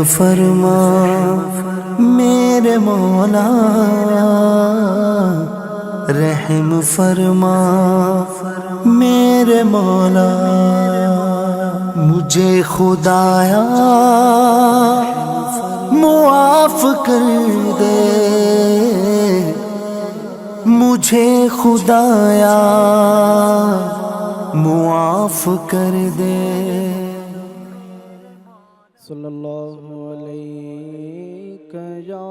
فرما میرے مولا، رحم فرما میرے مولا، مجھے خدایا معاف کر دے، مجھے خدایا معاف کر دے۔ صلی اللہ علیہ یا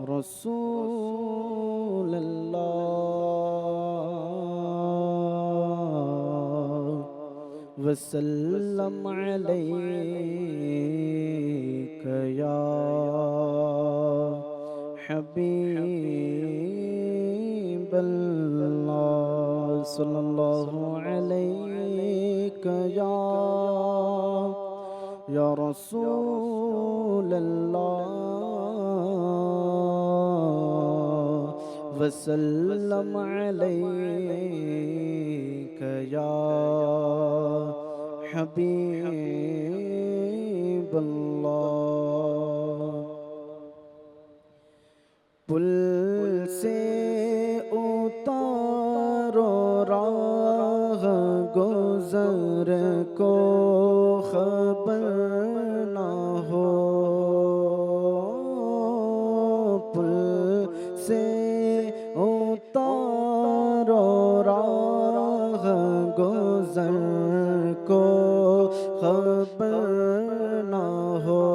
رسول اللہ، وسلم علیک یا حبیب اللہ، صلی اللہ علیہ یا رسول اللہ، وسلم علیک یا حبیب اللہ۔ پل سے اتارو راہ گزر کو خبر نہ ہو، پل سے اتارو راہ گزر کو خبر نہ ہو،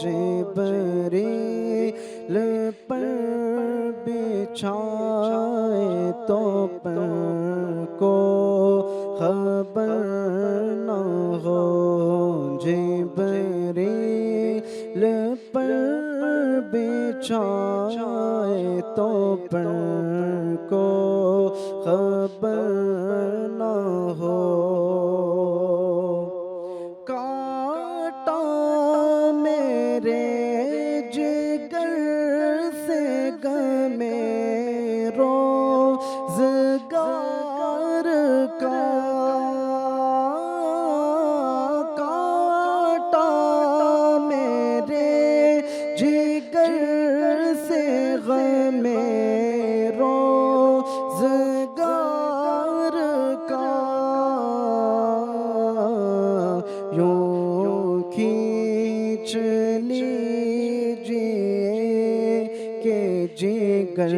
جبریل پر بچھائے تو پر کو خبر نہ ہو، جبریل پر بچھائے تو پر کو خبر نہ ہو، کانٹا میرے جگر سے غمِ روزگار کا، کانٹا میرے جگر سے غمِ روزگار کا، یوں کھینچ لیجئے کہ جگر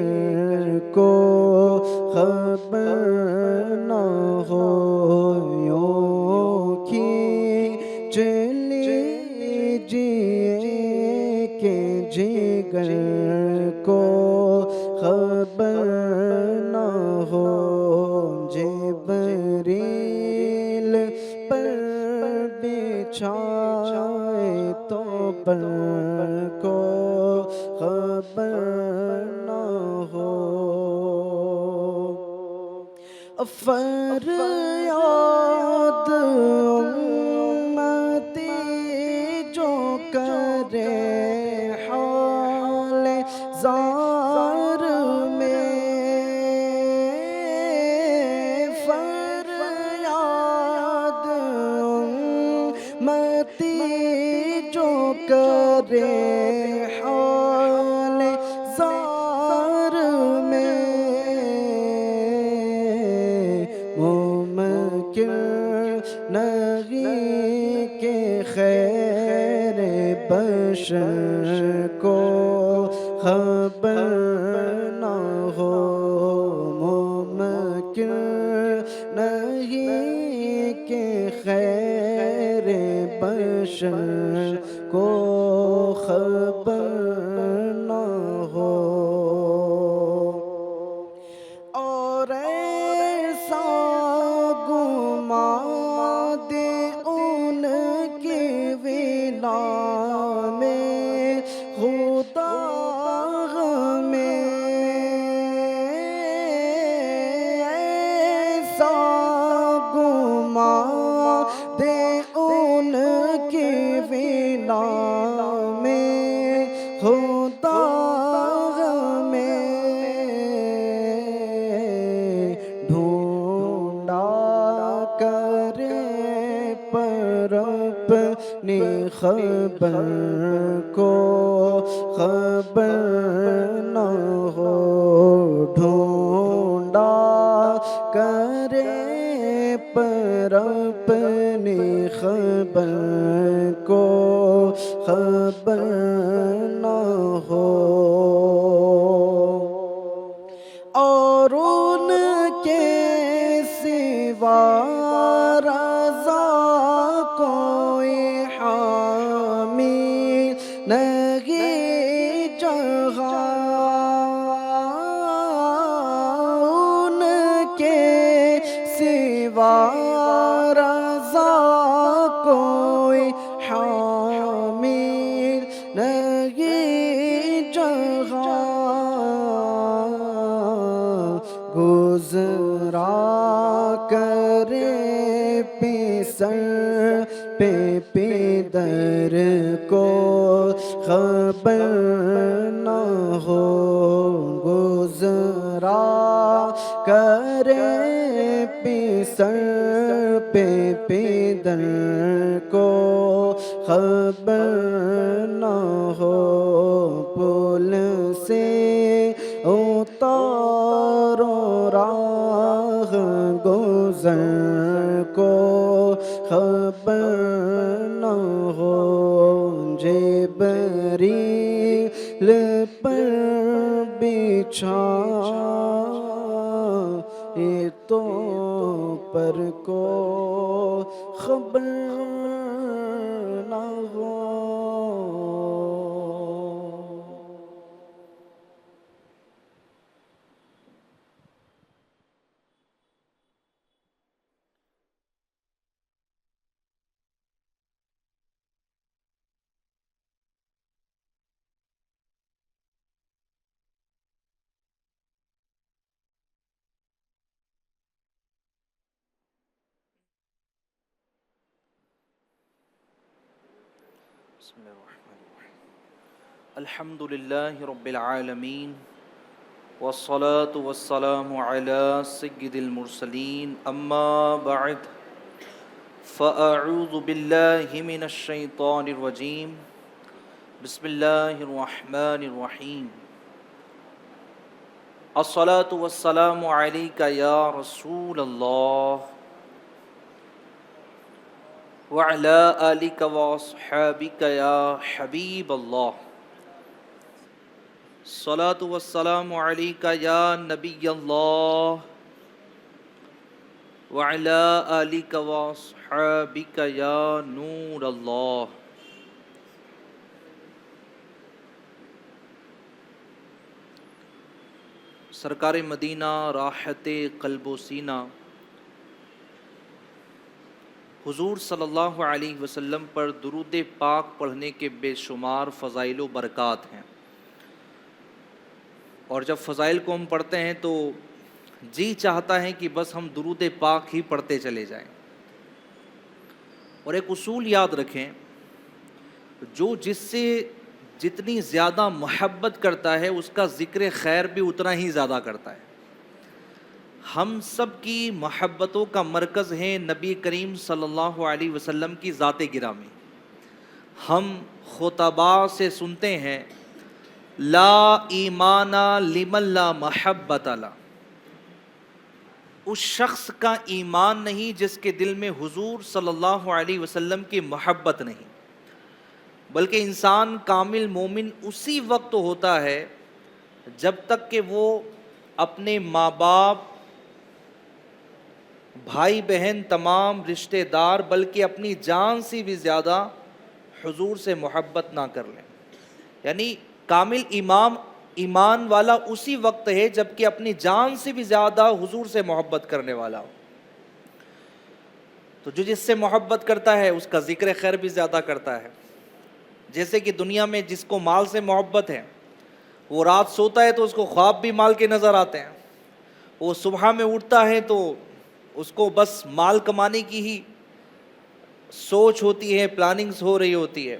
کو خبر نہ ہو، یوں کھینچ لیجئے کہ جگر کو خبر نہ ہو، جبریل پر بچھائے تو پر کو خبر نہ ہو، فریاد امتی جو کرے حال زار میں، فریاد امتی جو کرے حال زار میں، ممکن نہیں کہ خیر بشر کو خبر نہ ہو، ممکن نہیں کہ خیر بشر کو خبر نہ ہو، اور ایسا گماں دے ان کی ولا میں خدا میں، ایسا گماں دے ان کی ولا میں خدا میں، ڈھونڈا کرے پر اپنی خبر کو خبر نہ ہو، ڈھونڈا کرے پر اپنی خبر کو خبر نہ ہو، اور ان کے سوا رضا کوئی حامی نہیں جہاں، ان کے سوا رضا کوئی حامی نہیں جہاں، گزرا کرے پیسر پہ پیدر کو خبر نہ ہو، گزرا کرے پیسر پہ پیدر کو خبر نہ ہو، پل سے اتارو راہ گزر کو خبر نہ ہو، جبریل پر بچھا یہ تو پر کو خبر نہ ہو۔ بسم اللہ الرحمن الرحیم، الحمد للہ رب العالمین، والصلاة والسلام علی سید المرسلین، اما بعد، فاعوذ باللہ من الشیطان الرجیم، بسم اللہ الرحمن الرحیم، الصلاة والسلام علیک یا رسول اللہ وعلى آلك وأصحابك يا حبيب الله، الصلاة والسلام عليك يا نبي الله وعلى آلك وأصحابك يا نور الله۔ سرکار مدینہ راحت قلب و سینہ حضور صلی اللہ علیہ وسلم پر درود پاک پڑھنے کے بے شمار فضائل و برکات ہیں، اور جب فضائل کو ہم پڑھتے ہیں تو جی چاہتا ہے کہ بس ہم درود پاک ہی پڑھتے چلے جائیں۔ اور ایک اصول یاد رکھیں، جو جس سے جتنی زیادہ محبت کرتا ہے اس کا ذکر خیر بھی اتنا ہی زیادہ کرتا ہے۔ ہم سب کی محبتوں کا مرکز ہے نبی کریم صلی اللہ علیہ وسلم کی ذات گرامی۔ ہم خطباء سے سنتے ہیں لا ایمان لمن لا محبت لا، اس شخص کا ایمان نہیں جس کے دل میں حضور صلی اللہ علیہ وسلم کی محبت نہیں، بلکہ انسان کامل مومن اسی وقت ہوتا ہے جب تک کہ وہ اپنے ماں باپ، بھائی بہن، تمام رشتہ دار، بلکہ اپنی جان سے بھی زیادہ حضور سے محبت نہ کر لیں۔ یعنی کامل ایمان والا اسی وقت ہے جب کہ اپنی جان سے بھی زیادہ حضور سے محبت کرنے والا ہو۔ تو جو جس سے محبت کرتا ہے اس کا ذکر خیر بھی زیادہ کرتا ہے۔ جیسے کہ دنیا میں جس کو مال سے محبت ہے وہ رات سوتا ہے تو اس کو خواب بھی مال کے نظر آتے ہیں، وہ صبح میں اٹھتا ہے تو اس کو بس مال کمانے کی ہی سوچ ہوتی ہے، پلاننگز ہو رہی ہوتی ہے۔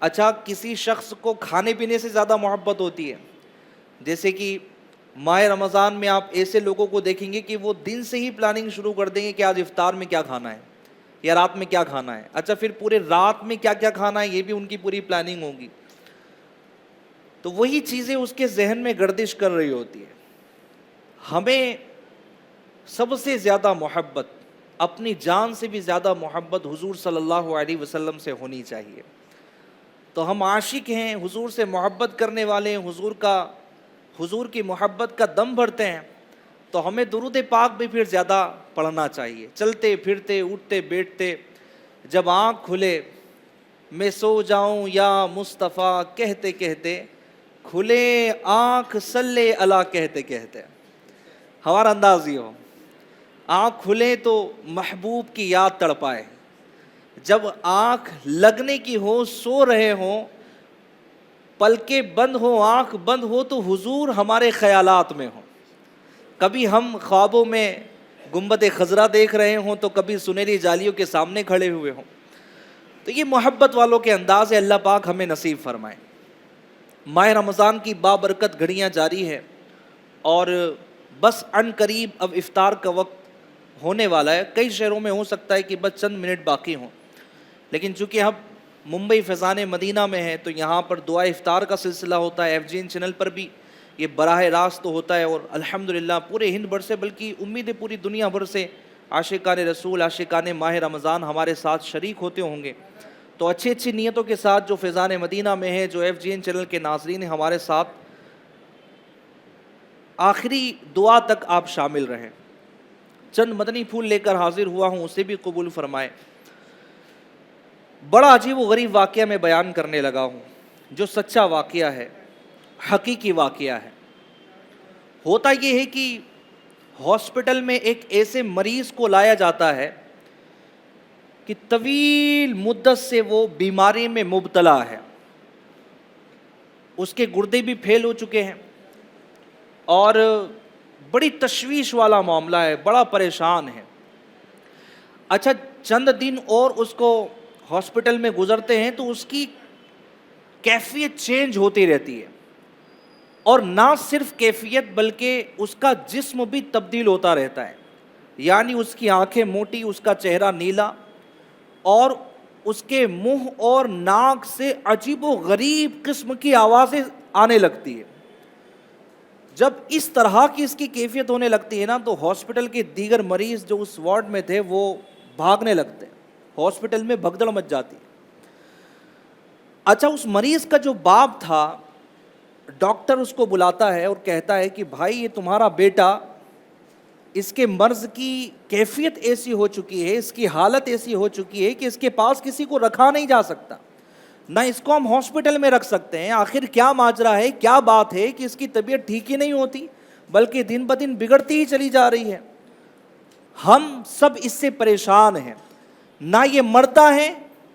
اچھا، کسی شخص کو کھانے پینے سے زیادہ محبت ہوتی ہے، جیسے کہ ماہ رمضان میں آپ ایسے لوگوں کو دیکھیں گے کہ وہ دن سے ہی پلاننگ شروع کر دیں گے کہ آج افطار میں کیا کھانا ہے یا رات میں کیا کھانا ہے. اچھا پھر پورے رات میں کیا کیا کھانا ہے یہ بھی ان کی پوری پلاننگ ہوگی. تو وہی چیزیں اس کے ذہن میں گردش کر رہی ہوتی ہے. ہمیں سب سے زیادہ محبت، اپنی جان سے بھی زیادہ محبت حضور صلی اللہ علیہ وسلم سے ہونی چاہیے. تو ہم عاشق ہیں، حضور سے محبت کرنے والے ہیں، حضور کی محبت کا دم بھرتے ہیں، تو ہمیں درود پاک بھی پھر زیادہ پڑھنا چاہیے. چلتے پھرتے اٹھتے بیٹھتے جب آنکھ کھلے میں سو جاؤں یا مصطفیٰ کہتے کہتے، کھلے آنکھ صلی اللہ کہتے کہتے. ہمارا انداز یہ ہو، آنکھ کھلے تو محبوب کی یاد تڑپائے، جب آنکھ لگنے کی ہو سو رہے ہوں، پلکیں بند ہو آنکھ بند ہو تو حضور ہمارے خیالات میں ہوں. کبھی ہم خوابوں میں گنبد خضرا دیکھ رہے ہوں تو کبھی سنہری جالیوں کے سامنے کھڑے ہوئے ہوں. تو یہ محبت والوں کے انداز ہے، اللہ پاک ہمیں نصیب فرمائے. ماہ رمضان کی بابرکت گھڑیاں جاری ہے اور بس عن قریب اب افطار کا وقت ہونے والا ہے. کئی شہروں میں ہو سکتا ہے کہ بس چند منٹ باقی ہوں، لیکن چونکہ ہم ممبئی فیضان مدینہ میں ہیں تو یہاں پر دعا افطار کا سلسلہ ہوتا ہے. FGN چینل پر بھی یہ براہ راست تو ہوتا ہے، اور الحمدللہ پورے ہند بھر سے، بلکہ امید ہے پوری دنیا بھر سے عاشقان رسول، عاشقان ماہ رمضان ہمارے ساتھ شریک ہوتے ہوں گے. تو اچھی اچھی نیتوں کے ساتھ جو فیضان مدینہ میں ہے، جو FGN چینل کے ناظرین ہیں، ہمارے ساتھ آخری دعا تک آپ شامل رہیں. چند مدنی پھول لے کر حاضر ہوا ہوں، اسے بھی قبول فرمائے. بڑا عجیب و غریب واقعہ میں بیان کرنے لگا ہوں، جو سچا واقعہ ہے، حقیقی واقعہ ہے. ہوتا یہ ہے کہ ہاسپٹل میں ایک ایسے مریض کو لایا جاتا ہے کہ طویل مدت سے وہ بیماری میں مبتلا ہے. اس کے گردے بھی پھیل ہو چکے ہیں اور بڑی تشویش والا معاملہ ہے، بڑا پریشان ہے. اچھا چند دن اور اس کو ہاسپٹل میں گزرتے ہیں تو اس کی کیفیت چینج ہوتی رہتی ہے، اور نہ صرف کیفیت بلکہ اس کا جسم بھی تبدیل ہوتا رہتا ہے. یعنی اس کی آنکھیں موٹی، اس کا چہرہ نیلا، اور اس کے منہ اور ناک سے عجیب و غریب قسم کی آوازیں آنے لگتی ہے. جب اس طرح کی اس کی کیفیت ہونے لگتی ہے نا تو ہاسپٹل کے دیگر مریض جو اس وارڈ میں تھے وہ بھاگنے لگتے ہیں، ہاسپٹل میں بھگدڑ مچ جاتی ہے. اچھا اس مریض کا جو باپ تھا، ڈاکٹر اس کو بلاتا ہے اور کہتا ہے کہ بھائی یہ تمہارا بیٹا، اس کے مرض کی کیفیت ایسی ہو چکی ہے، اس کی حالت ایسی ہو چکی ہے کہ اس کے پاس کسی کو رکھا نہیں جا سکتا، نہ اس کو ہم ہاسپٹل میں رکھ سکتے ہیں. آخر کیا ماجرا ہے، کیا بات ہے کہ اس کی طبیعت ٹھیک ہی نہیں ہوتی بلکہ دن بدن بگڑتی ہی چلی جا رہی ہے. ہم سب اس سے پریشان ہیں، نہ یہ مرتا ہے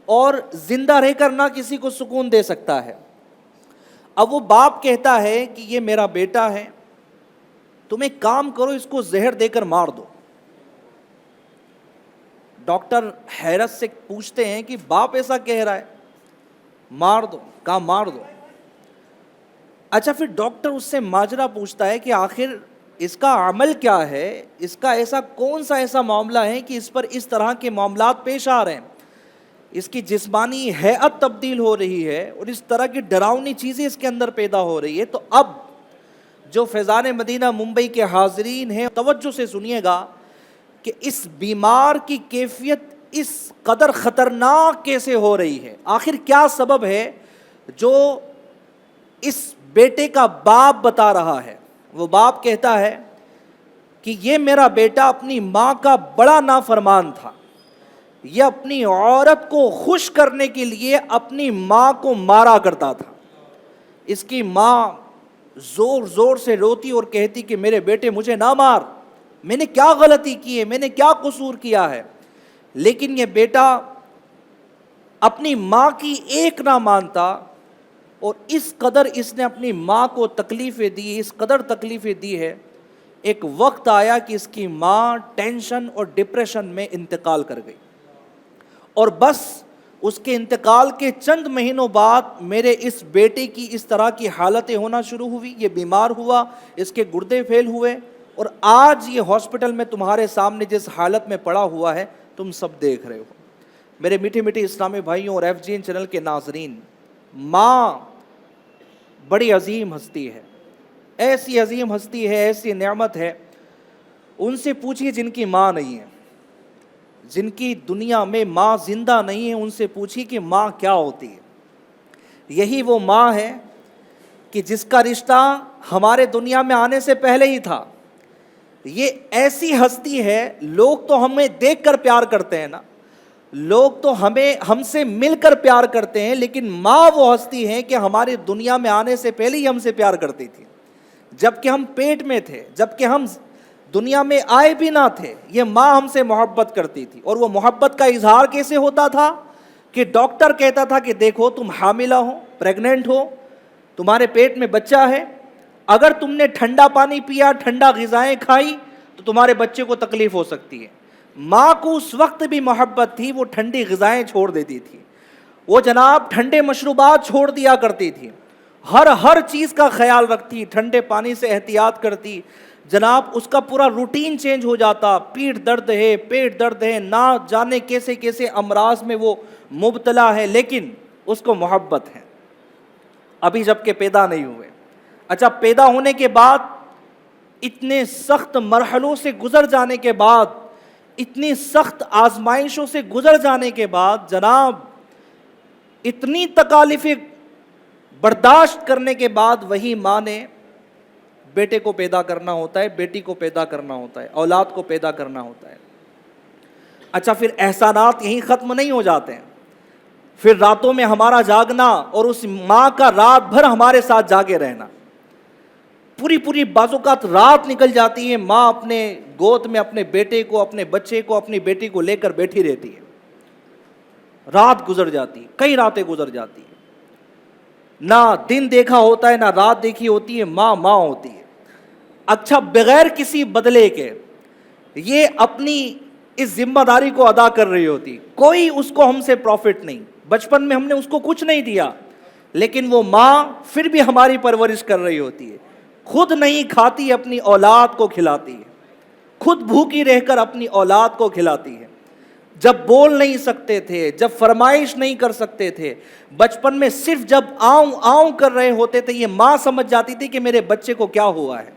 اور زندہ رہ کر نہ کسی کو سکون دے سکتا ہے. اب وہ باپ کہتا ہے کہ یہ میرا بیٹا ہے، تم ایک کام کرو، اس کو زہر دے کر مار دو. ڈاکٹر حیرت سے پوچھتے ہیں کہ باپ ایسا کہہ رہا ہے، مار دو، کہا مار دو. اچھا پھر ڈاکٹر اس سے ماجرا پوچھتا ہے کہ آخر اس کا عمل کیا ہے، اس کا ایسا کون سا ایسا معاملہ ہے کہ اس پر اس طرح کے معاملات پیش آ رہے ہیں. اس کی جسمانی ہیئت تبدیل ہو رہی ہے اور اس طرح کی ڈراؤنی چیزیں اس کے اندر پیدا ہو رہی ہے. تو اب جو فیضان مدینہ ممبئی کے حاضرین ہیں توجہ سے سنیے گا کہ اس بیمار کی کیفیت اس قدر خطرناک کیسے ہو رہی ہے، آخر کیا سبب ہے جو اس بیٹے کا باپ بتا رہا ہے. وہ باپ کہتا ہے کہ یہ میرا بیٹا اپنی ماں کا بڑا نافرمان تھا، یہ اپنی عورت کو خوش کرنے کے لیے اپنی ماں کو مارا کرتا تھا. اس کی ماں زور زور سے روتی اور کہتی کہ میرے بیٹے مجھے نہ مار، میں نے کیا غلطی کی ہے، میں نے کیا قصور کیا ہے. لیکن یہ بیٹا اپنی ماں کی ایک نہ مانتا، اور اس قدر اس نے اپنی ماں کو تکلیفیں دی، اس قدر تکلیفیں دی ہے. ایک وقت آیا کہ اس کی ماں ٹینشن اور ڈپریشن میں انتقال کر گئی، اور بس اس کے انتقال کے چند مہینوں بعد میرے اس بیٹے کی اس طرح کی حالتیں ہونا شروع ہوئی، یہ بیمار ہوا، اس کے گردے فیل ہوئے، اور آج یہ ہاسپٹل میں تمہارے سامنے جس حالت میں پڑا ہوا ہے تم سب دیکھ رہے ہو۔ میرے میٹھے میٹھے اسلامی بھائیوں اور FGN چینل کے ناظرین، ماں بڑی عظیم ہستی ہے، ایسی عظیم ہستی ہے، ایسی نعمت ہے۔ ان سے پوچھیے جن کی ماں نہیں ہے، جن کی دنیا میں ماں زندہ نہیں ہے، ان سے پوچھیے کہ ماں کیا ہوتی ہے۔ یہی وہ ماں ہے کہ جس کا رشتہ ہمارے دنیا میں آنے سے پہلے ہی تھا۔ یہ ایسی ہستی ہے، لوگ تو ہمیں دیکھ کر پیار کرتے ہیں نا، لوگ تو ہم سے مل کر پیار کرتے ہیں، لیکن ماں وہ ہستی ہے کہ ہماری دنیا میں آنے سے پہلے ہی ہم سے پیار کرتی تھی، جب کہ ہم پیٹ میں تھے، جب کہ ہم دنیا میں آئے بھی نہ تھے، یہ ماں ہم سے محبت کرتی تھی۔ اور وہ محبت کا اظہار کیسے ہوتا تھا کہ ڈاکٹر کہتا تھا کہ دیکھو تم حاملہ ہو، پریگننٹ ہو، تمہارے پیٹ میں بچہ ہے، اگر تم نے ٹھنڈا پانی پیا، ٹھنڈا غذائیں کھائی تو تمہارے بچے کو تکلیف ہو سکتی ہے۔ ماں کو اس وقت بھی محبت تھی، وہ ٹھنڈی غذائیں چھوڑ دیتی تھی، وہ جناب ٹھنڈے مشروبات چھوڑ دیا کرتی تھی، ہر چیز کا خیال رکھتی، ٹھنڈے پانی سے احتیاط کرتی، جناب اس کا پورا روٹین چینج ہو جاتا، پیٹ درد ہے، پیٹ درد ہے، نہ جانے کیسے کیسے امراض میں وہ مبتلا ہے، لیکن اس کو محبت ہے۔ ابھی جب کہ پیدا نہیں ہوئے، اچھا پیدا ہونے کے بعد اتنے سخت مرحلوں سے گزر جانے کے بعد، اتنی سخت آزمائشوں سے گزر جانے کے بعد، جناب اتنی تکالیفیں برداشت کرنے کے بعد وہی ماں نے بیٹے کو پیدا کرنا ہوتا ہے، بیٹی کو پیدا کرنا ہوتا ہے، اولاد کو پیدا کرنا ہوتا ہے۔ اچھا پھر احسانات یہیں ختم نہیں ہو جاتے ہیں، پھر راتوں میں ہمارا جاگنا اور اس ماں کا رات بھر ہمارے ساتھ جاگے رہنا، پوری بعض اوقات رات نکل جاتی ہے، ماں اپنے گود میں اپنے بیٹے کو، اپنے بچے کو، اپنی بیٹی کو لے کر بیٹھی رہتی ہے، رات گزر جاتی، کئی راتیں گزر جاتی، نہ دن دیکھا ہوتا ہے نہ رات دیکھی ہوتی ہے، ماں ہوتی ہے۔ اچھا بغیر کسی بدلے کے یہ اپنی اس ذمہ داری کو ادا کر رہی ہوتی، کوئی اس کو ہم سے پروفٹ نہیں، بچپن میں ہم نے اس کو کچھ نہیں دیا، لیکن وہ ماں پھر بھی ہماری پرورش کر رہی ہوتی ہے، خود نہیں کھاتی اپنی اولاد کو کھلاتی ہے، خود بھوکی رہ کر اپنی اولاد کو کھلاتی ہے۔ جب بول نہیں سکتے تھے، جب فرمائش نہیں کر سکتے تھے، بچپن میں صرف جب آؤں آؤں کر رہے ہوتے تھے، یہ ماں سمجھ جاتی تھی کہ میرے بچے کو کیا ہوا ہے،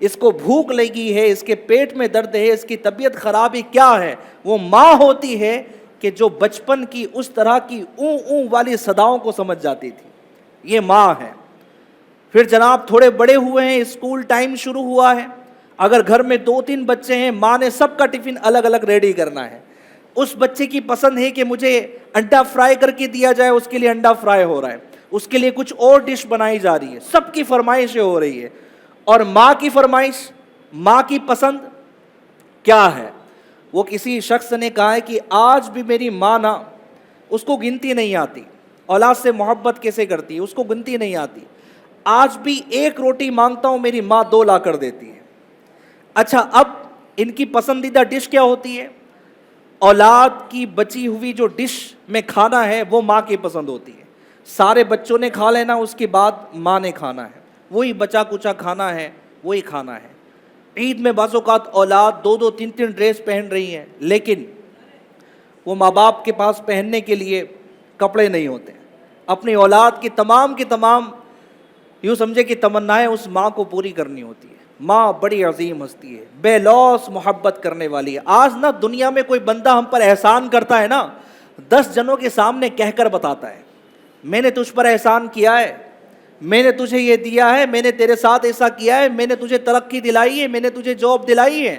اس کو بھوک لگی ہے، اس کے پیٹ میں درد ہے، اس کی طبیعت خرابی کیا ہے۔ وہ ماں ہوتی ہے کہ جو بچپن کی اس طرح کی اوں اوں والی صداؤں کو سمجھ جاتی تھی، یہ ماں ہے۔ پھر جناب تھوڑے بڑے ہوئے ہیں، اسکول ٹائم شروع ہوا ہے، اگر گھر میں 2-3 بچے ہیں، ماں نے سب کا ٹفن الگ الگ ریڈی کرنا ہے۔ اس بچے کی پسند ہے کہ مجھے انڈا فرائی کر کے دیا جائے، اس کے لیے انڈا فرائی ہو رہا ہے، اس کے لیے کچھ اور ڈش بنائی جا رہی ہے، سب کی فرمائشیں ہو رہی ہے۔ اور ماں کی فرمائش، ماں کی پسند کیا ہے؟ وہ کسی شخص نے کہا ہے کہ آج بھی میری ماں نا، اس کو گنتی نہیں آتی، اولاد سے محبت کیسے کرتی ہے اس کو گنتی نہیں آتی، آج بھی 1 روٹی مانگتا ہوں میری ماں 2 لا کر دیتی ہے۔ اچھا اب ان کی پسندیدہ ڈش کیا ہوتی ہے؟ اولاد کی بچی ہوئی جو ڈش میں کھانا ہے وہ ماں کی پسند ہوتی ہے، سارے بچوں نے کھا لینا، اس کے بعد ماں نے کھانا ہے، وہی بچا کچا کھانا ہے، وہی کھانا ہے۔ عید میں بعض اوقات اولاد 2-2 3-3 ڈریس پہن رہی ہیں، لیکن وہ ماں باپ کے پاس پہننے کے لیے کپڑے نہیں ہوتے، اپنی اولاد کی تمام یوں سمجھے کہ تمنائیں اس ماں کو پوری کرنی ہوتی ہے۔ ماں بڑی عظیم ہستی ہے، بے لوث محبت کرنے والی ہے۔ آج نا دنیا میں کوئی بندہ ہم پر احسان کرتا ہے نا، 10 جنوں کے سامنے کہہ کر بتاتا ہے، میں نے تجھ پر احسان کیا ہے، میں نے تجھے یہ دیا ہے، میں نے تیرے ساتھ ایسا کیا ہے، میں نے تجھے ترقی دلائی ہے، میں نے تجھے جاب دلائی ہے،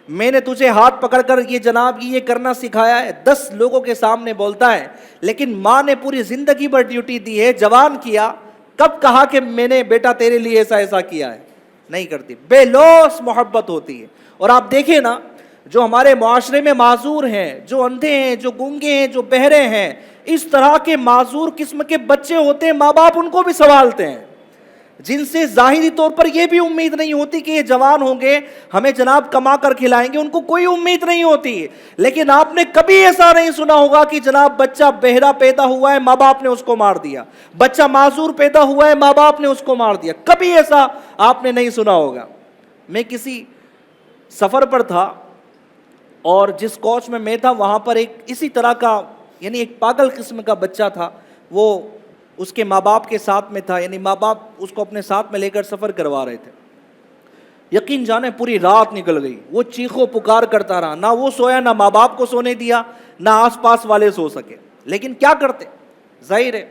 میں نے تجھے ہاتھ پکڑ کر یہ جناب یہ کرنا سکھایا ہے، 10 لوگوں کے سامنے بولتا ہے، لیکن ماں نے پوری زندگی بھر ڈیوٹی دی ہے، جوان کیا، کب کہا کہ میں نے بیٹا تیرے لیے ایسا کیا ہے؟ نہیں کرتی، بے لوث محبت ہوتی ہے۔ اور آپ دیکھیں نا، جو ہمارے معاشرے میں معذور ہیں، جو اندھے ہیں، جو گونگے ہیں، جو بہرے ہیں، اس طرح کے معذور قسم کے بچے ہوتے ہیں، ماں باپ ان کو بھی سنبھالتے ہیں، جن سے ظاہری طور پر یہ بھی امید نہیں ہوتی کہ یہ جوان ہوں گے ہمیں جناب کما کر کھلائیں گے، ان کو کوئی امید نہیں ہوتی. لیکن آپ نے کبھی ایسا نہیں سنا ہوگا کہ جناب بچہ بہرا پیدا ہوا ہے، ماں باپ نے اس کو مار دیا، بچہ معذور پیدا ہوا ہے، ماں باپ نے اس کو مار دیا. کبھی ایسا آپ نے نہیں سنا ہوگا. میں کسی سفر پر تھا اور جس کوچ میں تھا وہاں پر ایک اسی طرح کا یعنی ایک پاگل قسم کا بچہ تھا. وہ اس کے ماں باپ کے ساتھ میں تھا، یعنی ماں باپ اس کو اپنے ساتھ میں لے کر سفر کروا رہے تھے. یقین جانے پوری رات نکل گئی، وہ چیخو پکار کرتا رہا، نہ وہ سویا، نہ ماں باپ کو سونے دیا، نہ آس پاس والے سو سکے. لیکن کیا کرتے، ظاہر ہے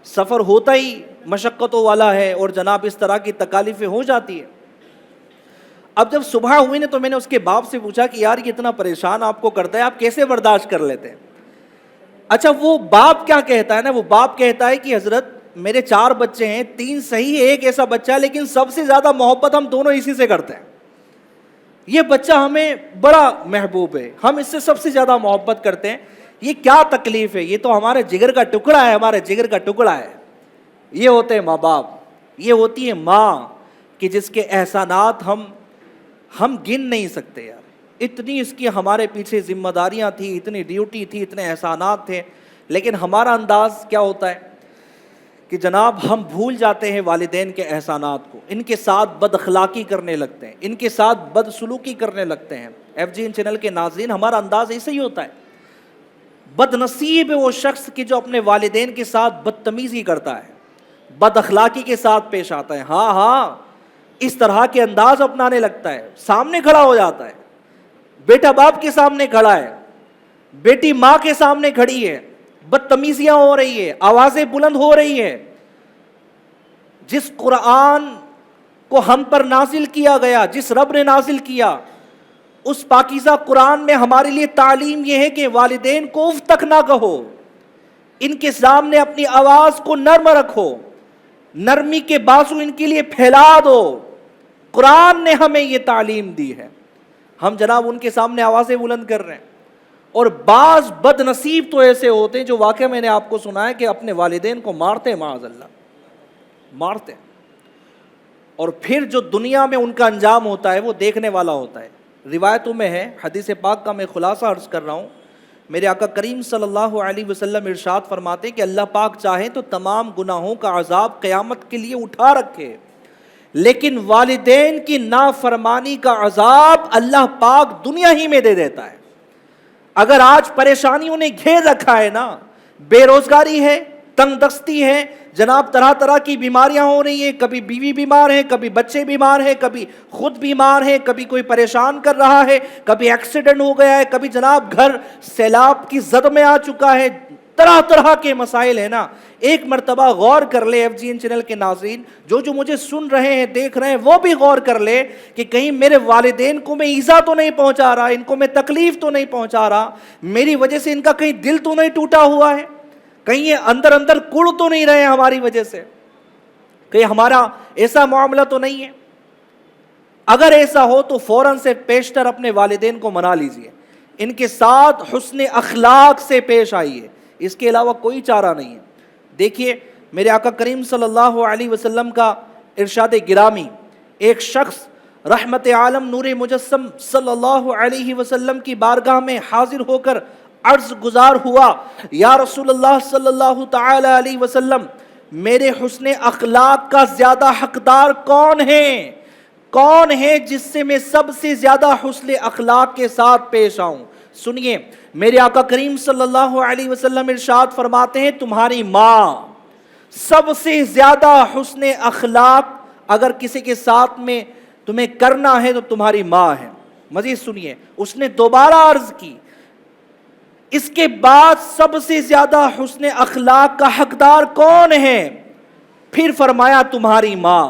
سفر ہوتا ہی مشقتوں والا ہے اور جناب اس طرح کی تکالیفیں ہو جاتی ہے. اب جب صبح ہوئی نے تو میں نے اس کے باپ سے پوچھا کہ یار یہ اتنا پریشان آپ کو کرتا ہے، آپ کیسے برداشت کر لیتے ہیں؟ اچھا وہ باپ کیا کہتا ہے نا، وہ باپ کہتا ہے کہ حضرت میرے 4 بچے ہیں، 3 صحیح ایک ایسا بچہ ہے، لیکن سب سے زیادہ محبت ہم دونوں اسی سے کرتے ہیں. یہ بچہ ہمیں بڑا محبوب ہے، ہم اس سے سب سے زیادہ محبت کرتے ہیں. یہ کیا تکلیف ہے، یہ تو ہمارے جگر کا ٹکڑا ہے، ہمارے جگر کا ٹکڑا ہے. یہ ہوتے ہیں ماں باپ، یہ ہوتی ہے ماں کہ جس کے احسانات ہم گن نہیں سکتے یار. اتنی اس کی ہمارے پیچھے ذمہ داریاں تھیں، اتنی ڈیوٹی تھی، اتنے احسانات تھے، لیکن ہمارا انداز کیا ہوتا ہے کہ جناب ہم بھول جاتے ہیں والدین کے احسانات کو، ان کے ساتھ بد اخلاقی کرنے لگتے ہیں، ان کے ساتھ بد سلوکی کرنے لگتے ہیں. ایف جی این چینل کے ناظرین، ہمارا انداز ایسے ہی ہوتا ہے. بد نصیب ہے وہ شخص کہ جو اپنے والدین کے ساتھ بدتمیزی کرتا ہے، بد اخلاقی کے ساتھ پیش آتا ہے. ہاں اس طرح کے انداز اپنانے لگتا ہے، سامنے کھڑا ہو جاتا ہے، بیٹا باپ کے سامنے کھڑا ہے، بیٹی ماں کے سامنے کھڑی ہے، بدتمیزیاں ہو رہی ہے، آوازیں بلند ہو رہی ہیں. جس قرآن کو ہم پر نازل کیا گیا، جس رب نے نازل کیا، اس پاکیزہ قرآن میں ہمارے لیے تعلیم یہ ہے کہ والدین کو اف تک نہ کہو، ان کے سامنے اپنی آواز کو نرم رکھو، نرمی کے بازو ان کے لیے پھیلا دو. قرآن نے ہمیں یہ تعلیم دی ہے، ہم جناب ان کے سامنے آوازیں بلند کر رہے ہیں. اور بعض بد نصیب تو ایسے ہوتے ہیں جو واقعہ میں نے آپ کو سنا ہے کہ اپنے والدین کو مارتے ہیں، معاذ اللہ مارتے ہیں، اور پھر جو دنیا میں ان کا انجام ہوتا ہے وہ دیکھنے والا ہوتا ہے. روایتوں میں ہے، حدیث پاک کا میں خلاصہ عرض کر رہا ہوں. میرے آقا کریم صلی اللہ علیہ وسلم ارشاد فرماتے کہ اللہ پاک چاہے تو تمام گناہوں کا عذاب قیامت کے لیے اٹھا رکھے، لیکن والدین کی نافرمانی کا عذاب اللہ پاک دنیا ہی میں دے دیتا ہے. اگر آج پریشانیوں نے گھیر رکھا ہے نا، بے روزگاری ہے، تنگ دستی ہے، جناب طرح طرح کی بیماریاں ہو رہی ہیں، کبھی بیوی بیمار ہے، کبھی بچے بیمار ہیں، کبھی خود بیمار ہے، کبھی کوئی پریشان کر رہا ہے، کبھی ایکسیڈنٹ ہو گیا ہے، کبھی جناب گھر سیلاب کی زد میں آ چکا ہے، طرح طرح کے مسائل ہیں نا. ایک مرتبہ غور کر لے ایف جی این چینل کے ناظرین، جو مجھے سن رہے ہیں، دیکھ رہے ہیں، وہ بھی غور کر لے کہ کہیں میرے والدین کو میں ایذا تو نہیں پہنچا رہا، ان کو میں تکلیف تو نہیں پہنچا رہا، میری وجہ سے ان کا کہیں دل تو نہیں ٹوٹا ہوا ہے، کہیں یہ اندر اندر کڑ تو نہیں رہے ہماری وجہ سے، کہیں ہمارا ایسا معاملہ تو نہیں ہے. اگر ایسا ہو تو فوراً سے پیشتر اپنے والدین کو منا لیجئے، ان کے ساتھ حسن اخلاق سے پیش آئیے، اس کے علاوہ کوئی چارہ نہیں ہے. دیکھیے میرے آقا کریم صلی اللہ علیہ وسلم کا ارشاد گرامی، ایک شخص رحمت عالم نور مجسم صلی اللہ علیہ وسلم کی بارگاہ میں حاضر ہو کر عرض گزار ہوا، یا رسول اللہ صلی اللہ تعالی علیہ وسلم، میرے حسن اخلاق کا زیادہ حقدار کون ہے جس سے میں سب سے زیادہ حسن اخلاق کے ساتھ پیش آؤں؟ سنیے میرے آقا کریم صلی اللہ علیہ وسلم ارشاد فرماتے ہیں، تمہاری ماں. سب سے زیادہ حسن اخلاق اگر کسی کے ساتھ میں تمہیں کرنا ہے تو تمہاری ماں ہے. مزید سنیے، اس نے دوبارہ عرض کی، اس کے بعد سب سے زیادہ حسن اخلاق کا حقدار کون ہے؟ پھر فرمایا تمہاری ماں.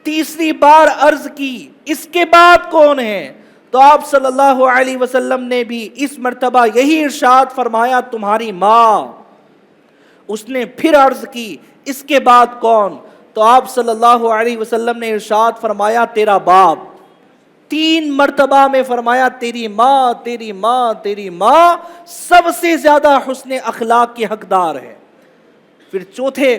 تیسری بار عرض کی، اس کے بعد کون ہے؟ تو آپ صلی اللہ علیہ وسلم نے بھی اس مرتبہ یہی ارشاد فرمایا، تمہاری ماں. اس نے پھر عرض کی، اس کے بعد کون؟ تو آپ صلی اللہ علیہ وسلم نے ارشاد فرمایا، تیرا باپ. 3 مرتبہ میں فرمایا، تیری ماں، تیری ماں، تیری ماں سب سے زیادہ حسن اخلاق کی حقدار ہے. پھر چوتھے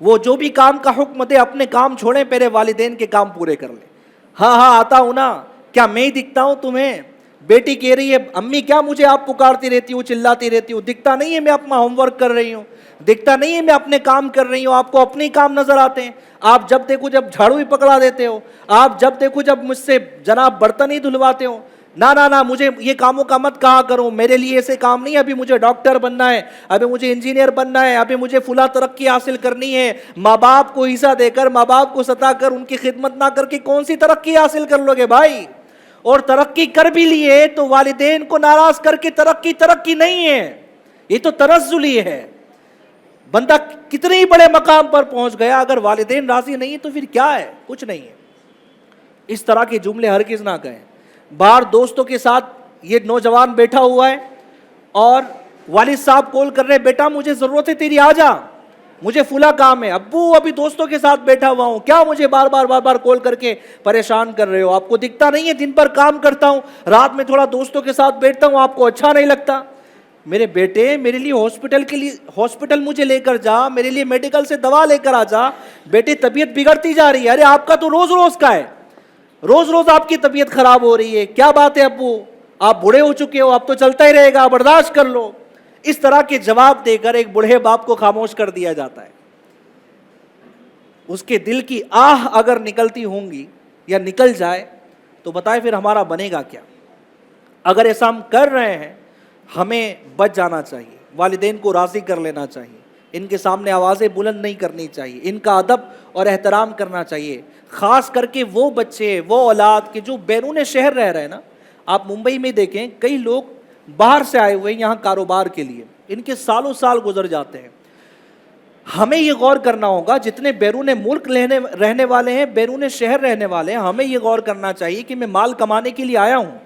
وہ جو بھی کام کا حکم دے اپنے کام چھوڑیں، پہلے والدین کے کام پورے کر لیں. ہاں ہاں آتا ہوں نا، کیا میں ہی دکھتا ہوں تمہیں؟ بیٹی کہہ رہی ہے امی کیا مجھے آپ پکارتی رہتی ہوں، چلاتی رہتی ہوں، دکھتا نہیں ہے میں اپنا ہوم ورک کر رہی ہوں، دکھتا نہیں ہے میں اپنے کام کر رہی ہوں، آپ کو اپنے کام نظر آتے ہیں. آپ جب دیکھو جب جھاڑو ہی پکڑا دیتے ہو، آپ جب دیکھو جب مجھ سے جناب برتن ہی دھلواتے ہو. نہ مجھے یہ کاموں کا مت کہا کرو، میرے لیے ایسے کام نہیں، ابھی مجھے ڈاکٹر بننا ہے، ابھی مجھے انجینئر بننا ہے، ابھی مجھے فلاں ترقی حاصل کرنی ہے. ماں باپ کو حصہ دے کر، ماں باپ کو ستا کر، ان کی خدمت نہ کر کے کون سی ترقی حاصل کر لو گے بھائی؟ اور ترقی کر بھی لیے تو والدین کو ناراض کر کے ترقی نہیں ہے، یہ تو تنزلی ہے. بندہ کتنے ہی بڑے مقام پر پہنچ گیا، اگر والدین راضی نہیں ہے تو پھر کیا ہے؟ کچھ نہیں ہے. اس طرح کے جملے ہرگز نہ کہیں. باہر دوستوں کے ساتھ یہ نوجوان بیٹھا ہوا ہے اور والد صاحب کال کر رہے، بیٹا مجھے ضرورت ہے تیری، آ جا، مجھے فلاں کام ہے. ابو ابھی دوستوں کے ساتھ بیٹھا ہوا ہوں، کیا مجھے بار بار کال کر کے پریشان کر رہے ہو؟ آپ کو دکھتا نہیں ہے دن بھر کام کرتا ہوں، رات میں تھوڑا دوستوں کے ساتھ بیٹھتا ہوں، آپ کو اچھا نہیں لگتا؟ میرے بیٹے میرے لیے ہاسپٹل مجھے لے کر جا، میرے لیے میڈیکل سے دوا لے کر آ جا. بیٹے طبیعت بگڑتی جا رہی ہے. ارے آپ کا تو روز روز کا ہے، روز روز آپ کی طبیعت خراب ہو رہی ہے. کیا بات ہے ابو، آپ بوڑھے ہو چکے ہو، اب تو چلتا ہی رہے گا، برداشت کر لو. اس طرح کے جواب دے کر ایک بوڑھے باپ کو خاموش کر دیا جاتا ہے. اس کے دل کی آہ اگر نکلتی ہوں گی یا نکل جائے تو بتائے پھر ہمارا بنے گا کیا؟ اگر ایسا ہم کر رہے ہیں ہمیں بچ جانا چاہیے، والدین کو راضی کر لینا چاہیے، ان کے سامنے آوازیں بلند نہیں کرنی چاہیے، ان کا ادب اور احترام کرنا چاہیے. خاص کر کے وہ بچے، وہ اولاد کے جو بیرون شہر رہ رہے ہیں نا. آپ ممبئی میں دیکھیں کئی لوگ باہر سے آئے ہوئے ہیں یہاں کاروبار کے لیے، ان کے سالوں سال گزر جاتے ہیں. ہمیں یہ غور کرنا ہوگا، جتنے بیرون ملک رہنے والے ہیں، بیرون شہر رہنے والے ہیں، ہمیں یہ غور کرنا چاہیے کہ میں مال کمانے کے لیے آیا ہوں،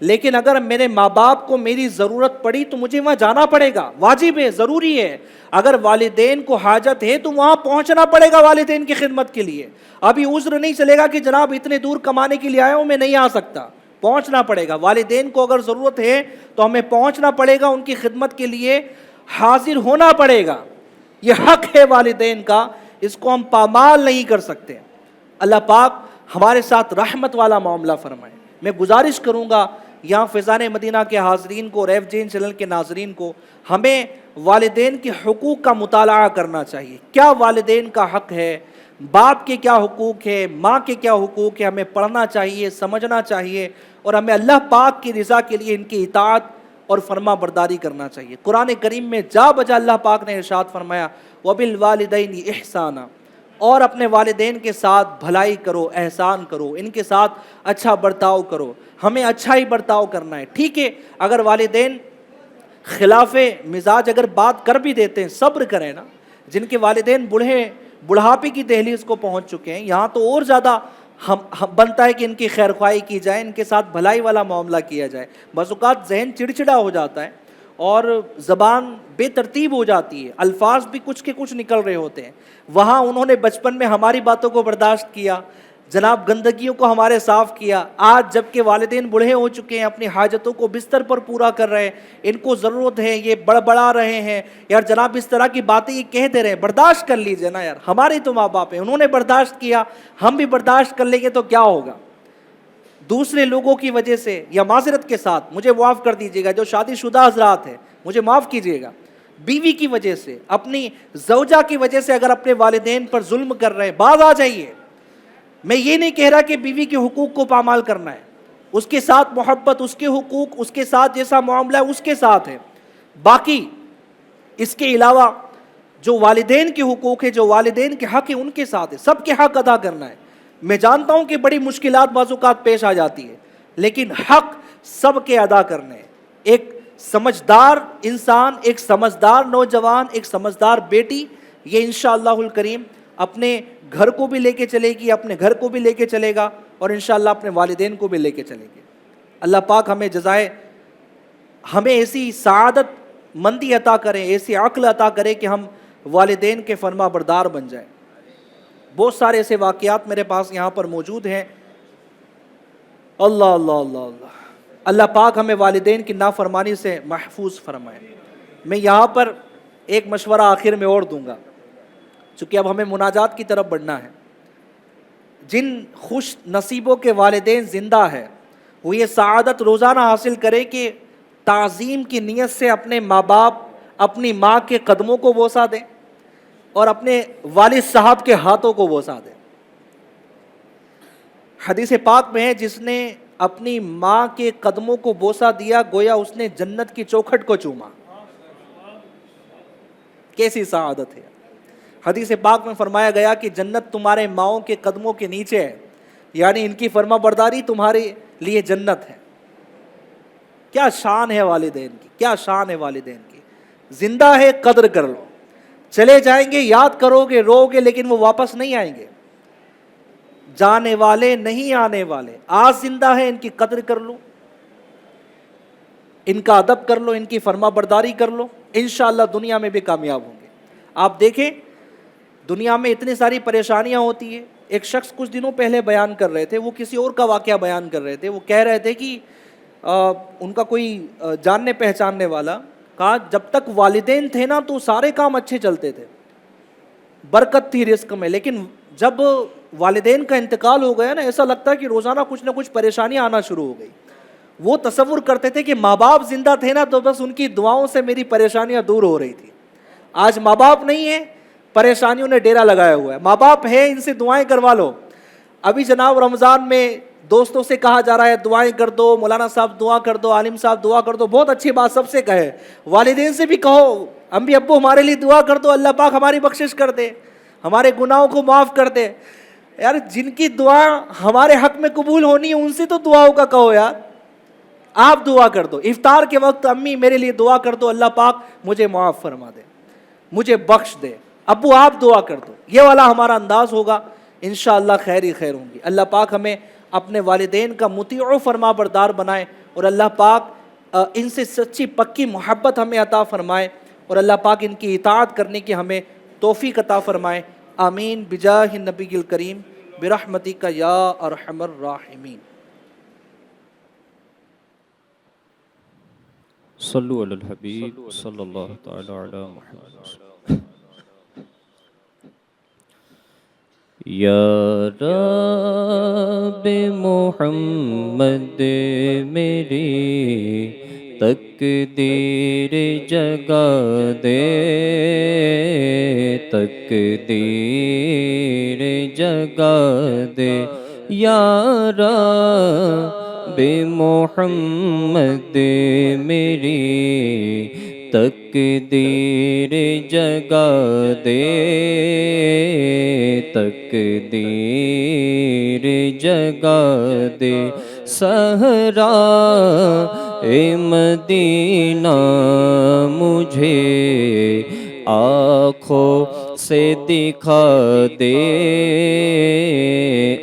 لیکن اگر میرے ماں باپ کو میری ضرورت پڑی تو مجھے وہاں جانا پڑے گا، واجب ہے، ضروری ہے. اگر والدین کو حاجت ہے تو وہاں پہنچنا پڑے گا والدین کی خدمت کے لیے. ابھی عذر نہیں چلے گا کہ جناب اتنے دور کمانے کے لیے آیا ہوں میں نہیں آ سکتا. پہنچنا پڑے گا. والدین کو اگر ضرورت ہے تو ہمیں پہنچنا پڑے گا، ان کی خدمت کے لیے حاضر ہونا پڑے گا. یہ حق ہے والدین کا، اس کو ہم پامال نہیں کر سکتے. اللہ پاک ہمارے ساتھ رحمت والا معاملہ فرمائے. میں گزارش کروں گا یہاں فیضان مدینہ کے حاضرین کو اور ایف جین چینل کے ناظرین کو، ہمیں والدین کے حقوق کا مطالعہ کرنا چاہیے. کیا والدین کا حق ہے، باپ کے کیا حقوق ہے، ماں کے کیا حقوق ہے، ہمیں پڑھنا چاہیے، سمجھنا چاہیے، اور ہمیں اللہ پاک کی رضا کے لیے ان کی اطاعت اور فرما برداری کرنا چاہیے. قرآن کریم میں جا بجا اللہ پاک نے ارشاد فرمایا وَبِالْوَالِدَيْنِ إِحْسَانًا، اور اپنے والدین کے ساتھ بھلائی کرو، احسان کرو، ان کے ساتھ اچھا برتاؤ کرو. ہمیں اچھا ہی برتاؤ کرنا ہے. ٹھیک ہے اگر والدین خلاف مزاج اگر بات کر بھی دیتے ہیں، صبر کریں نا. جن کے والدین بڑھاپے کی دہلیز کو پہنچ چکے ہیں، یہاں تو اور زیادہ بنتا ہے کہ ان کی خیر خواہی کی جائے، ان کے ساتھ بھلائی والا معاملہ کیا جائے. بعض اوقات ذہن چڑچڑا ہو جاتا ہے اور زبان بے ترتیب ہو جاتی ہے، الفاظ بھی کچھ کے کچھ نکل رہے ہوتے ہیں. وہاں انہوں نے بچپن میں ہماری باتوں کو برداشت کیا، جناب گندگیوں کو ہمارے صاف کیا. آج جب کہ والدین بوڑھے ہو چکے ہیں، اپنی حاجتوں کو بستر پر پورا کر رہے ہیں، ان کو ضرورت ہے، یہ بڑبڑا رہے ہیں، یار جناب اس طرح کی باتیں یہ کہہ دے رہے ہیں، برداشت کر لیجئے نا یار. ہمارے تو ماں باپ ہیں، انہوں نے برداشت کیا، ہم بھی برداشت کر لیں گے تو کیا ہوگا؟ دوسرے لوگوں کی وجہ سے، یا معذرت کے ساتھ مجھے معاف کر دیجیے گا جو شادی شدہ حضرات ہیں، مجھے معاف کیجیے گا، بیوی کی وجہ سے، اپنی زوجہ کی وجہ سے اگر اپنے والدین پر ظلم کر رہے ہیں، باز آ جائیے. میں یہ نہیں کہہ رہا کہ بیوی کے حقوق کو پامال کرنا ہے، اس کے ساتھ محبت، اس کے حقوق، اس کے ساتھ جیسا معاملہ ہے اس کے ساتھ ہے. باقی اس کے علاوہ جو والدین کے حقوق ہے، جو والدین کے حق ہے، ان کے ساتھ ہے، سب کے حق ادا کرنا ہے. میں جانتا ہوں کہ بڑی مشکلات بعض اوقات پیش آ جاتی ہے، لیکن حق سب کے ادا کرنے ہیں. ایک سمجھدار انسان، ایک سمجھدار نوجوان، ایک سمجھدار بیٹی، یہ انشاءاللہ الکریم اپنے گھر کو بھی لے کے چلے گی، اپنے گھر کو بھی لے کے چلے گا، اور انشاءاللہ اپنے والدین کو بھی لے کے چلے گی. اللہ پاک ہمیں ایسی سعادت مندی عطا کریں، ایسی عقل عطا کرے کہ ہم والدین کے فرما بردار بن جائیں. بہت سارے ایسے واقعات میرے پاس یہاں پر موجود ہیں. اللہ اللہ اللہ اللہ، اللہ پاک ہمیں والدین کی نافرمانی سے محفوظ فرمائے. میں یہاں پر ایک مشورہ آخر میں اور دوں گا. چونکہ اب ہمیں مناجات کی طرف بڑھنا ہے. جن خوش نصیبوں کے والدین زندہ ہے وہ یہ سعادت روزانہ حاصل کرے کہ تعظیم کی نیت سے اپنے ماں باپ اپنی ماں کے قدموں کو بوسہ دیں اور اپنے والد صاحب کے ہاتھوں کو بوسہ دیں. حدیث پاک میں ہے جس نے اپنی ماں کے قدموں کو بوسہ دیا گویا اس نے جنت کی چوکھٹ کو چوما. کیسی سعادت ہے. حدیث پاک میں فرمایا گیا کہ جنت تمہارے ماؤں کے قدموں کے نیچے ہے، یعنی ان کی فرما برداری تمہارے لیے جنت ہے. کیا شان ہے والدین کی، کیا شان ہے والدین کی. زندہ ہے قدر کر لو، چلے جائیں گے یاد کرو گے رو گے لیکن وہ واپس نہیں آئیں گے. جانے والے نہیں آنے والے، آج زندہ ہے ان کی قدر کر لو، ان کا ادب کر لو، ان کی فرما برداری کر لو، انشاءاللہ دنیا میں بھی کامیاب ہوں گے. آپ دیکھیں دنیا میں اتنی ساری پریشانیاں ہوتی ہیں. ایک شخص کچھ دنوں پہلے بیان کر رہے تھے، وہ کسی اور کا واقعہ بیان کر رہے تھے. وہ کہہ رہے تھے کہ ان کا کوئی جاننے پہچاننے والا کہا جب تک والدین تھے نا تو سارے کام اچھے چلتے تھے، برکت تھی رزق میں، لیکن جب والدین کا انتقال ہو گیا نا ایسا لگتا ہے کہ روزانہ کچھ نہ کچھ پریشانیاں آنا شروع ہو گئی. وہ تصور کرتے تھے کہ ماں باپ زندہ تھے نا تو بس ان کی دعاؤں سے میری پریشانیاں دور ہو رہی تھی. آج ماں باپ نہیں ہیں، پریشانیوں نے ڈیرا لگایا ہوا ہے. ماں باپ ہیں ان سے دعائیں کروا لو. ابھی جناب رمضان میں دوستوں سے کہا جا رہا ہے دعائیں کر دو، مولانا صاحب دعا کر دو، عالم صاحب دعا کر دو. بہت اچھی بات، سب سے کہے. والدین سے بھی کہو امی ابو ہمارے لیے دعا کر دو، اللہ پاک ہماری بخشش کر دے، ہمارے گناہوں کو معاف کر دے. یار جن کی دعا ہمارے حق میں قبول ہونی ہے ان سے تو دعاؤں کا کہو یار. آپ دعا کر دو افطار کے وقت، امی میرے لیے دعا کر دو اللہ پاک مجھے معاف فرما دے، مجھے بخش دے. ابو آپ دعا کر دو. یہ والا ہمارا انداز ہوگا انشاءاللہ خیر ہی خیر ہوں گی. اللہ پاک ہمیں اپنے والدین کا مطیع و فرما بردار بنائے اور اللہ پاک ان سے سچی پکی محبت ہمیں عطا فرمائے اور اللہ پاک ان کی اطاعت کرنے کی ہمیں توفیق عطا فرمائے. آمین بجاہ النبی الکریم برحمتک یا ارحم الراحمین. صلو علی الحبیب صلی اللہ تعالی علی محمد. یا رب محمد میری تقدیر جگا دے، تقدیر جگا دے. یا رب محمد میری تقدیر جگا دے، تقدیر جگا دے. صحرا مدینہ مجھے آنکھوں سے دکھا دے،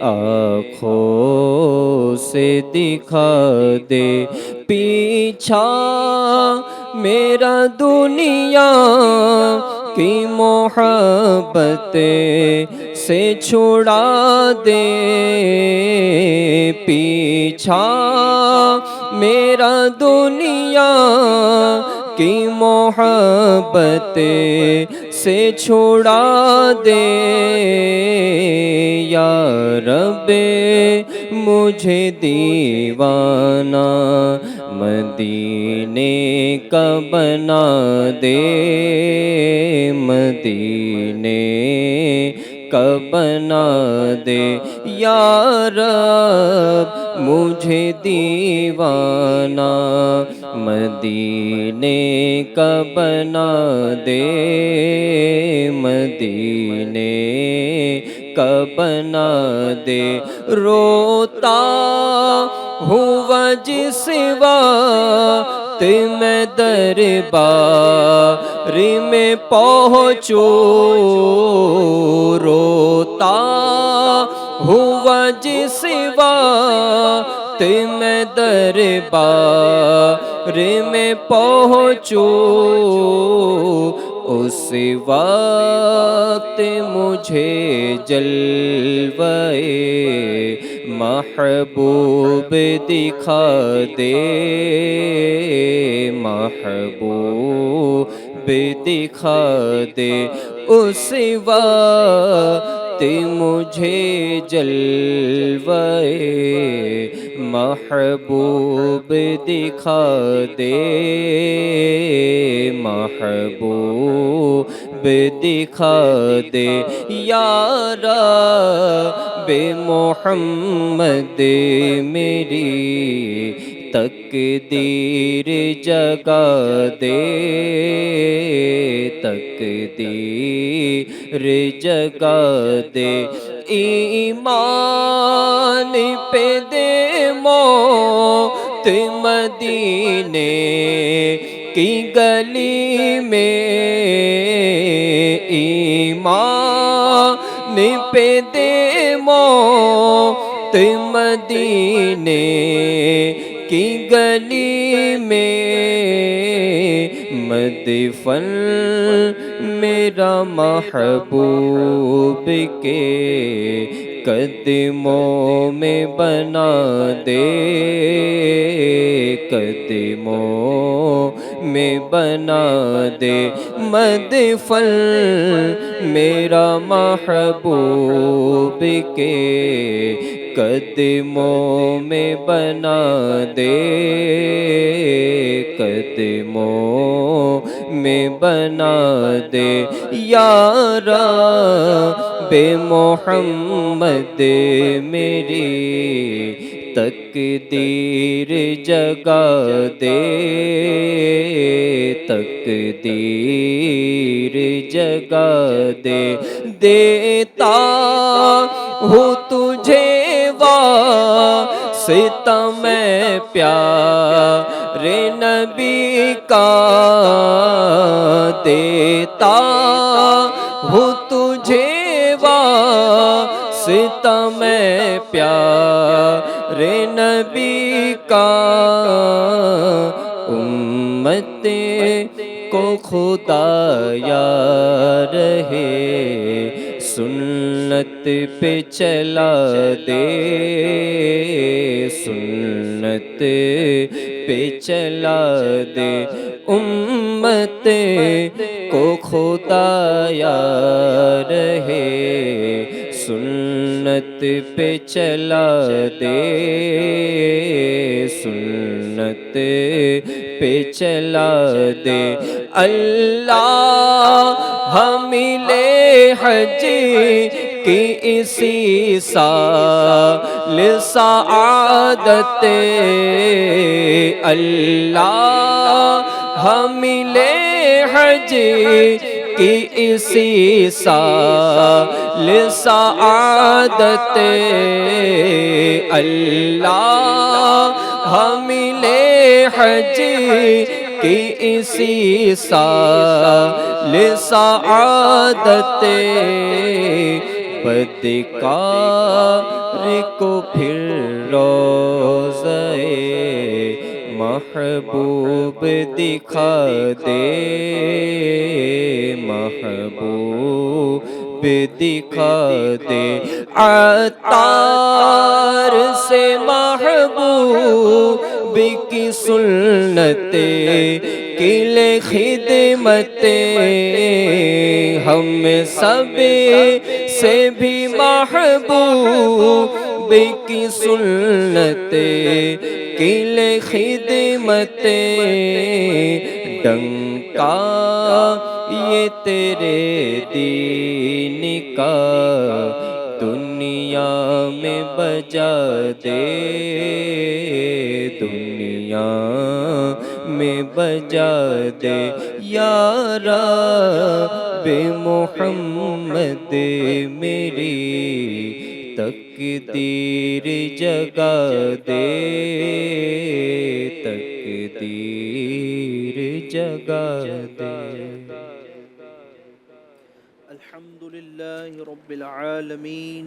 آنکھوں سے دکھا دے. پیچھا میرا دنیا کی محبت سے چھڑا دے، پیچھا میرا دنیا کی محبت سے چھڑا دے. یا رب مجھے دیوانہ مدینے کا بنا دے، مدینے کا بنا دے. یا رب مجھے دیوانہ مدینے کا بنا دے، مدینے کا بنا دے. روتا ہوا جس وقت میں دربار میں پہنچوں، روتا ہوا جس وقت میں دربار میں پہنچوں، اس وقت مجھے جلوے محبوب دکھا دے، محبوب دکھا دے اس وقت مجھے جلوے محبوب دکھا دے محبوب دکھا دے یا رب محمد میری تقدیر جگا دے تقدیر جگا دے ایمان پہ دے موت مدینے کی گلی میں ایمان پہ دے موت مدینے کی گلی میں مدفن میرا محبوب کے قدموں میں بنا دے قدموں میں بنا دے مدفن میرا محبوب کے قدموں میں بنا دے قدموں میں بنا دے یا رب محمد میری تقدیر جگا دے تقدیر جگا دے دیتا ہوں تجھے واسطہ میں پیارے نبی کا دیتا ہوں تجھے واسطہ میں پیارے نبی کا امت کو خدا یا رہے سنت پہ چلا دے سنت پہ چلا دے امت کو خدا یا رہے سنت پہ چلا دے سنت پہ چلا دے اللہ ملے حج کی اسی سال سعادت اللہ ملے حج کی اسی سال سعادت اللہ ملے حج کی اسی سال سعادت بدکار کو پھر روضہ محبوب دکھا دے محبوب دکھا دے عطار سے محبوب کی سنت کلے خدمت ہم سب سے بھی محبوب کی سنت کلے خدمت ڈنکا یہ تیرے دین کا دنیا میں بجا دے دنیا میں بجا دے یا رب محمد میری تقدیر جگا دے تقدیر جگا دے الحمدللہ رب العالمین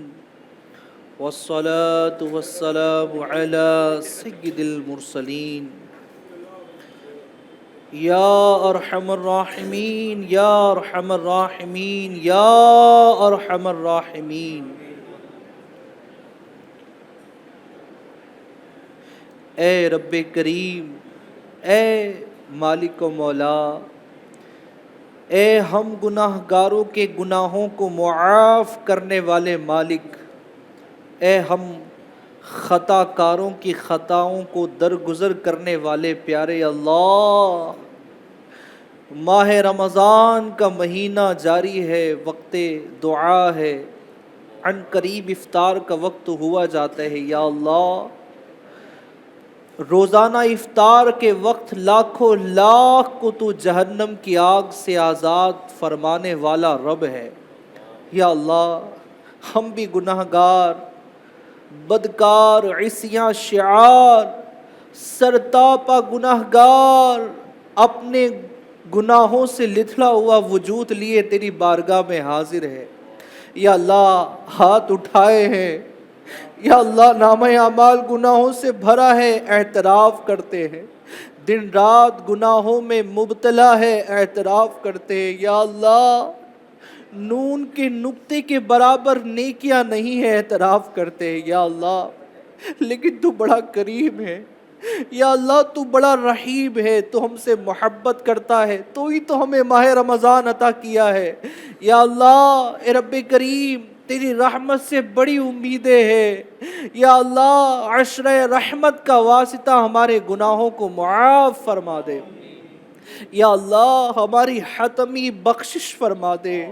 والصلاة والسلام على سید المرسلین یا ارحم الراحمین یا ارحم الراحمین یا ارحم الراحمین اے رب کریم، اے مالک و مولا، اے ہم گناہ گاروں کے گناہوں کو معاف کرنے والے مالک، اے ہم خطا کاروں کی خطاؤں کو درگزر کرنے والے پیارے اللہ، ماہ رمضان کا مہینہ جاری ہے، وقت دعا ہے، عن قریب افطار کا وقت ہوا جاتا ہے یا اللہ، روزانہ افطار کے وقت لاکھوں لاکھ کو تو جہنم کی آگ سے آزاد فرمانے والا رب ہے یا اللہ، ہم بھی گناہ گار، بدکار، عصیاں شعار، سرتاپا گناہ گار، اپنے گناہوں سے لتھڑا ہوا وجود لیے تیری بارگاہ میں حاضر ہے یا اللہ، ہاتھ اٹھائے ہیں یا اللہ، نامہ اعمال گناہوں سے بھرا ہے، اعتراف کرتے ہیں، دن رات گناہوں میں مبتلا ہے، اعتراف کرتے ہیں یا اللہ، نون کے نقطے کے برابر نیکیاں نہیں ہے، اعتراف کرتے ہیں یا اللہ، لیکن تو بڑا کریم ہے یا اللہ، تو بڑا رحیم ہے، تو ہم سے محبت کرتا ہے، تو ہی تو ہمیں ماہ رمضان عطا کیا ہے یا اللہ، اے رب کریم، تیری رحمت سے بڑی امیدیں ہیں یا اللہ، عشرہ رحمت کا واسطہ ہمارے گناہوں کو معاف فرما دے یا اللہ، ہماری حتمی بخشش فرما دے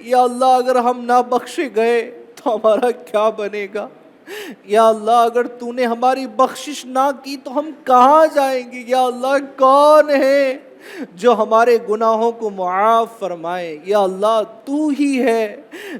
یا اللہ، اگر ہم نہ بخشے گئے تو ہمارا کیا بنے گا یا اللہ، اگر تو نے ہماری بخشش نہ کی تو ہم کہاں جائیں گے یا اللہ، کون ہے جو ہمارے گناہوں کو معاف فرمائے یا اللہ، تو ہی ہے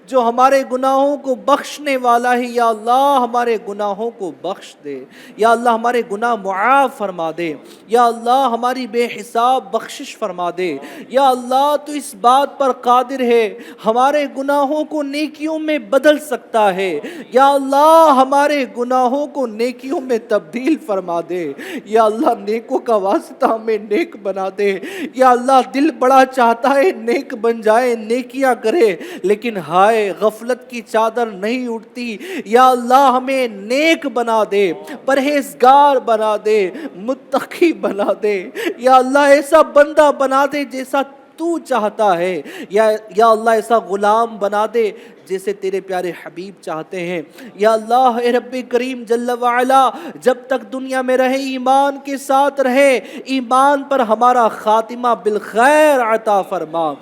جو ہمارے گناہوں کو بخشنے والا ہے یا اللہ، ہمارے گناہوں کو بخش دے یا اللہ، ہمارے گناہ معاف فرما دے یا اللہ، ہماری بے حساب بخشش فرما دے یا اللہ، تو اس بات پر قادر ہے، ہمارے گناہوں کو نیکیوں میں بدل سکتا ہے یا اللہ، ہمارے گناہوں کو نیکیوں میں تبدیل فرما دے یا اللہ، نیکوں کا واسطہ ہمیں نیک بنا دے یا اللہ، دل بڑا چاہتا ہے نیک بن جائے، نیکیاں کرے، لیکن ہائے غفلت کی چادر نہیں اٹھتی یا اللہ، ہمیں نیک بنا دے، پرہیزگار بنا دے، متقی بنا دے یا اللہ، ایسا بندہ بنا دے جیسا تو چاہتا ہے یا اللہ، ایسا غلام بنا دے جیسے تیرے پیارے حبیب چاہتے ہیں یا اللہ، اے رب کریم جل وعلا، جب تک دنیا میں رہے ایمان کے ساتھ رہے، ایمان پر ہمارا خاتمہ بالخیر عطا فرما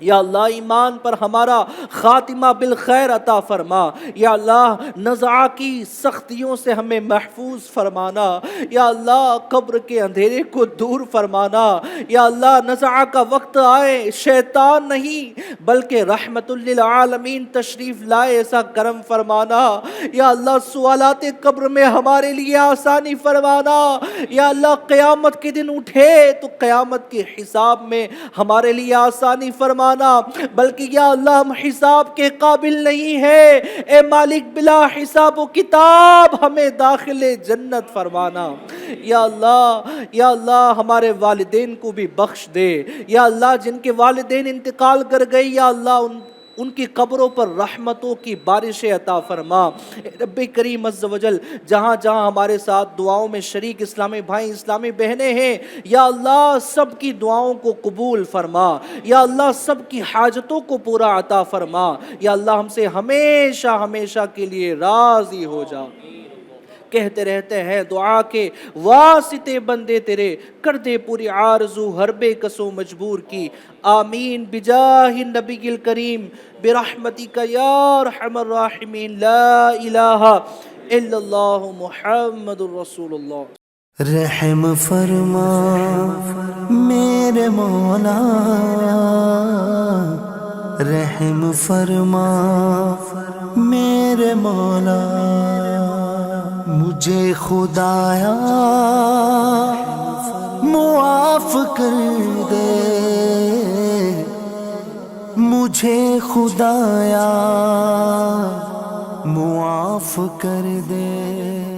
یا اللہ، ایمان پر ہمارا خاتمہ بالخیر عطا فرما یا اللہ، نزع کی سختیوں سے ہمیں محفوظ فرمانا یا اللہ، قبر کے اندھیرے کو دور فرمانا یا اللہ، نزع کا وقت آئے، شیطان نہیں بلکہ رحمت للعالمین تشریف لائے، ایسا کرم فرمانا یا اللہ، سوالات قبر میں ہمارے لیے آسانی فرمانا یا اللہ، قیامت کے دن اٹھے تو قیامت کے حساب میں ہمارے لیے آسانی فرمانا، بلکہ یا اللہ، ہم حساب کے قابل نہیں ہے، اے مالک، بلا حساب و کتاب ہمیں داخل جنت فرمانا یا اللہ، ہمارے والدین کو بھی بخش دے یا اللہ، جن کے والدین انتقال کر گئے یا اللہ، ان کی قبروں پر رحمتوں کی بارش عطا فرما رب کریم عز و جل، جہاں جہاں ہمارے ساتھ دعاؤں میں شریک اسلامی بھائی، اسلامی بہنیں ہیں یا اللہ، سب کی دعاؤں کو قبول فرما یا اللہ، سب کی حاجتوں کو پورا عطا فرما یا اللہ، ہم سے ہمیشہ ہمیشہ کے لیے راضی ہو جا۔ کہتے رہتے ہیں دعا کے واسطے بندے تیرے، کر دے پوری آرزو ہر بے کسو مجبور کی، آمین بجاہ النبی الکریم برحمتک یا ارحم الراحمین، لا الہ الا اللہ محمد الرسول اللہ۔ رحم فرما میرے مولا، رحم فرما میرے مولا، مجھے خدایا معاف کر دے، مجھے خدایا معاف کر دے۔